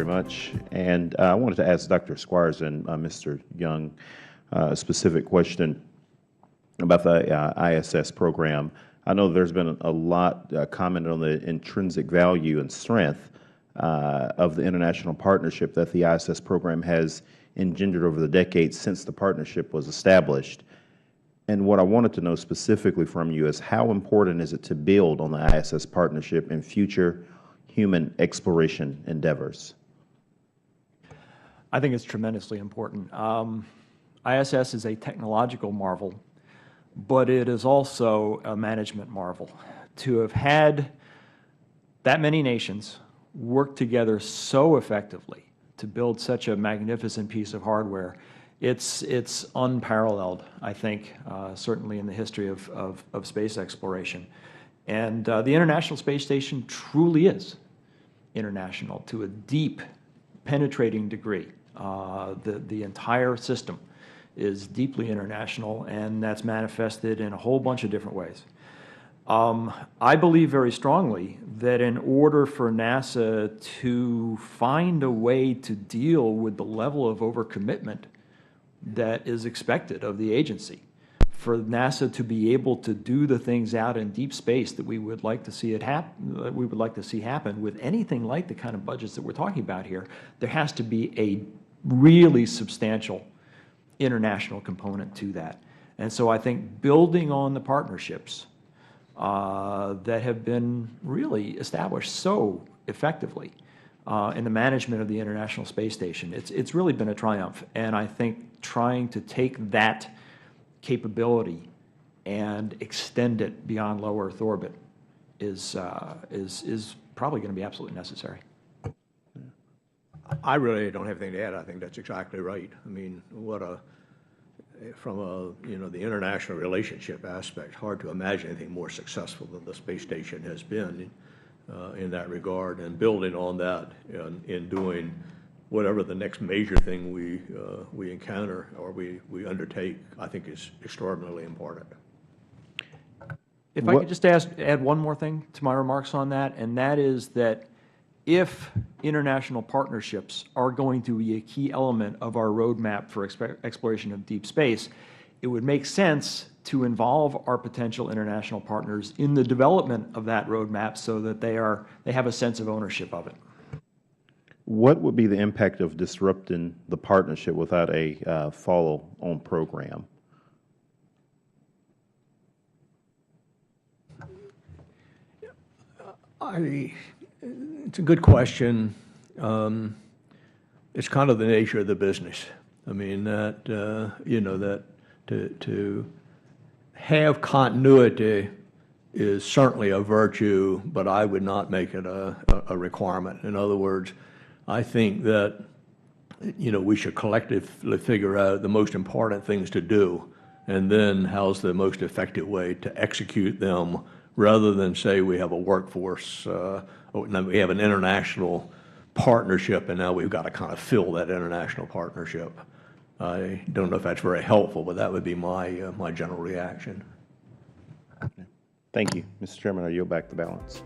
much. And I wanted to ask Dr. Squyres and Mr. Young a specific question about the ISS program. I know there's been a lot commented on the intrinsic value and strength of the international partnership that the ISS program has engendered over the decades since the partnership was established. And what I wanted to know specifically from you is how important is it to build on the ISS partnership in future human exploration endeavors? I think it's tremendously important. ISS is a technological marvel, but it is also a management marvel. To have had that many nations work together so effectively to build such a magnificent piece of hardware, it's unparalleled, I think, certainly in the history of space exploration. And the International Space Station truly is international to a deep, penetrating degree. The entire system is deeply international, and that's manifested in a whole bunch of different ways. I believe very strongly that in order for NASA to find a way to deal with the level of overcommitment that is expected of the agency, for NASA to be able to do the things out in deep space that we would like to see happen with anything like the kind of budgets that we're talking about here, there has to be a really substantial international component to that. And so I think building on the partnerships that have been really established so effectively in the management of the International Space Station, it's really been a triumph. And I think trying to take that capability and extend it beyond low Earth orbit is probably going to be absolutely necessary. I really don't have anything to add. I think that's exactly right. I mean, from the international relationship aspect, hard to imagine anything more successful than the space station has been in that regard, and building on that in doing whatever the next major thing we encounter or we undertake, I think is extraordinarily important. If I could just add one more thing to my remarks on that, and that is that if international partnerships are going to be a key element of our roadmap for exploration of deep space, it would make sense to involve our potential international partners in the development of that roadmap so that they have a sense of ownership of it. What would be the impact of disrupting the partnership without a follow-on program? It's a good question. It's kind of the nature of the business. I mean, that that to have continuity is certainly a virtue, but I would not make it a requirement. In other words, I think that we should collectively figure out the most important things to do, and then how's the most effective way to execute them, rather than say we have a workforce, we have an international partnership, and now we've got to kind of fill that international partnership. I don't know if that's very helpful, but that would be my general reaction. Thank you. Mr. Chairman, I yield back the balance.